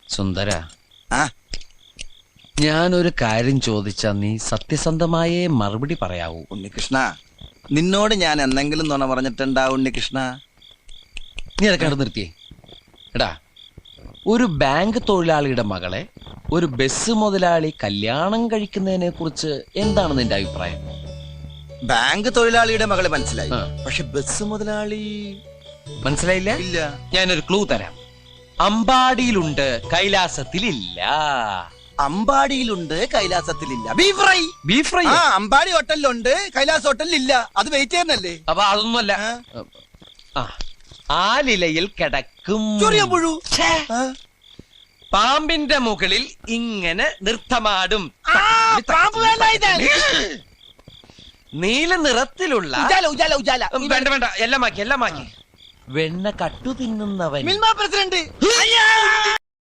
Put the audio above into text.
സുന്ദര, ആ ഞാനൊരു കാര്യം ചോദിച്ചാ നീ സത്യസന്ധമായേ മറുപടി പറയാവൂ. ഉണ്ണികൃഷ്ണ, നിന്നോട് ഞാൻ എന്തെങ്കിലും നുണ പറഞ്ഞിട്ടുണ്ടാ ഉണ്ണികൃഷ്ണ? നീ അതൊക്കെ അവിടെ നിർത്തിയേ. എടാ, ഒരു ബാങ്ക് തൊഴിലാളിയുടെ മകളെ ഒരു ബസ് മുതലാളി കല്യാണം കഴിക്കുന്നതിനെ കുറിച്ച് എന്താണ് നിന്റെ അഭിപ്രായം? ബാങ്ക് തൊഴിലാളിയുടെ മകളെ മനസ്സിലായി, ആ. പക്ഷെ ബസ് മുതലാളി മനസ്സിലായില്ല? ഇല്ല. ഞാനൊരു ക്ലൂ തരാം. അമ്പാടിയിലുണ്ട്, കൈലാസത്തിലില്ല. അമ്പാടിയിലുണ്ട്, കൈലാസത്തിലില്ല. Beef fry. Beef fry? ആ, അമ്പാടി ഹോട്ടലിലുണ്ട്, കൈലാസ് ഹോട്ടലിലില്ല. അത് വെയിറ്റ് ചെയ്യുന്നല്ലേ? അപ്പൊ അതൊന്നുമല്ല. ആ, ആലിലയിൽ കിടക്കും ചൊറിയ പുഴു. ആ. പാമ്പിന്റെ മുകളിൽ ഇങ്ങനെ നൃത്തമാടും. പാമ്പ് വേണ്ട, ഇതാണ്. നീല നിറത്തിലുള്ള ഉജാല, ഉജാല, ഉജാല. വേണ്ട വേണ്ട, എല്ലാം മാക്കി. വെണ്ണ കട്ടു തിന്നുന്നവൻ. മിൽമ പ്രസിഡന്റ്.